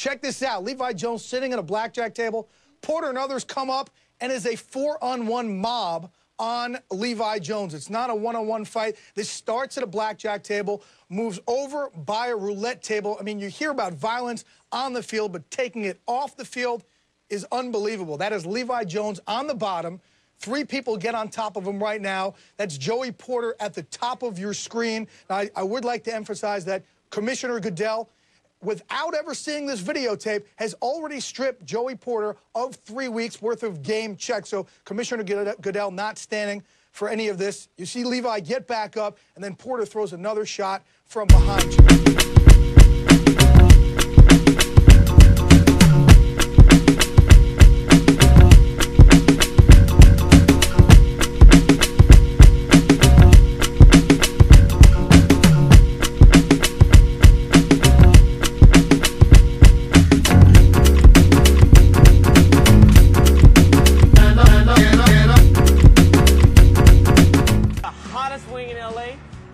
Check this out. Levi Jones sitting at a blackjack table. Porter and others come up and is a 4-on-1 mob on Levi Jones. It's not a one-on-one fight. This starts at a blackjack table, moves over by a roulette table. I mean, you hear about violence on the field, but taking it off the field is unbelievable. That is Levi Jones on the bottom. 3 people get on top of him right now. That's Joey Porter at the top of your screen. Now, I would like to emphasize that Commissioner Goodell, without ever seeing this videotape, has already stripped Joey Porter of 3 weeks' worth of game checks. So Commissioner Goodell not standing for any of this. You see Levi get back up, and then Porter throws another shot from behind you.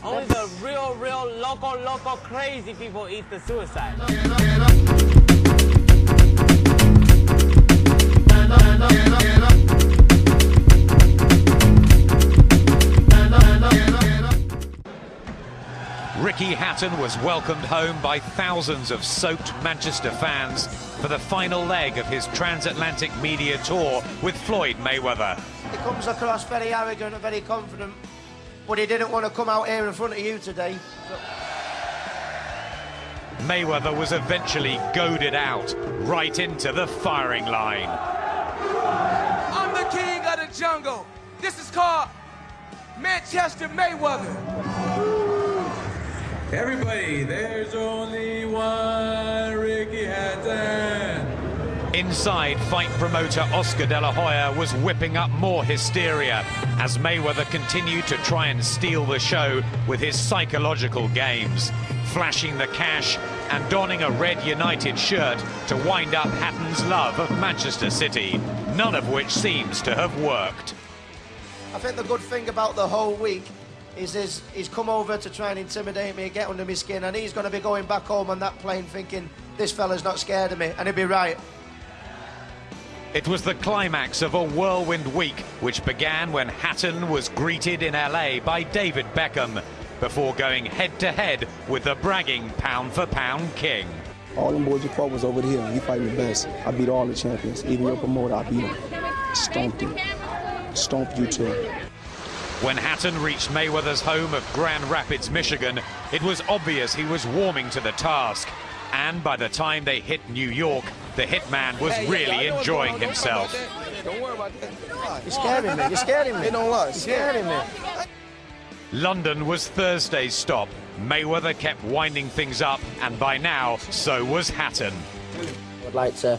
Only the real, local, crazy people eat the suicide. Ricky Hatton was welcomed home by thousands of soaked Manchester fans for the final leg of his transatlantic media tour with Floyd Mayweather. He comes across very arrogant and very confident, but he didn't want to come out here in front of you today. Mayweather was eventually goaded out right into the firing line. I'm the king of the jungle. This is called Manchester Mayweather. Everybody, there's only one Ricky Hatton. Inside, fight promoter Oscar De La Hoya was whipping up more hysteria as Mayweather continued to try and steal the show with his psychological games, flashing the cash and donning a red United shirt to wind up Hatton's love of Manchester City, none of which seems to have worked. I think the good thing about the whole week is he's come over to try and intimidate me, get under my skin, and he's going to be going back home on that plane thinking, this fella's not scared of me, and he'll be right. It was the climax of a whirlwind week, which began when Hatton was greeted in LA by David Beckham, before going head-to-head with the bragging pound-for-pound king. All them boys you fought was over here. He fighting the best. I beat all the champions. Even your promoter, I beat him. Stomped him. Stomped you too. When Hatton reached Mayweather's home of Grand Rapids, Michigan, it was obvious he was warming to the task. And by the time they hit New York, the hitman was really enjoying himself. Don't worry about that. You're scaring me. You're scaring me. Don't lie. You're scaring me. London was Thursday's stop. Mayweather kept winding things up, and by now, so was Hatton. I'd like to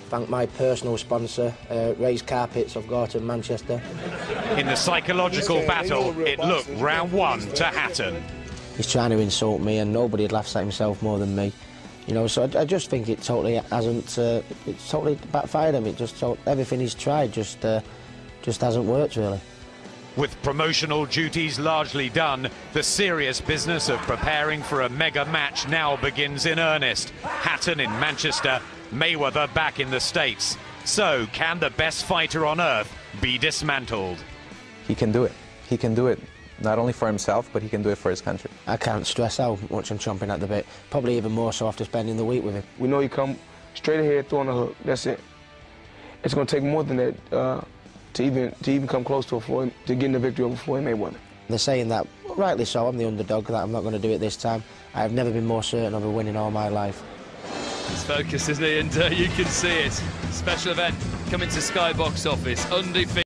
thank my personal sponsor, Raised Carpets of Gorton, Manchester. In the psychological battle, it looked round 1 to Hatton. He's trying to insult me, and nobody laughs at himself more than me. You know, so I just think it totally hasn't, it's totally backfired him. It just, everything he's tried just hasn't worked, really. With promotional duties largely done, the serious business of preparing for a mega match now begins in earnest. Hatton in Manchester, Mayweather back in the States. So, can the best fighter on earth be dismantled? He can do it. He can do it. Not only for himself, but he can do it for his country. I can't stress how much I'm chomping at the bit. Probably even more so after spending the week with him. We know he come straight ahead, throwing a hook. That's it. It's going to take more than that to even come close to getting the victory over Floyd Mayweather. They're saying that, rightly so, I'm the underdog, that I'm not going to do it this time. I have never been more certain of a win in all my life. He's focused, isn't he? And you can see it. Special event coming to Sky box office, undefeated.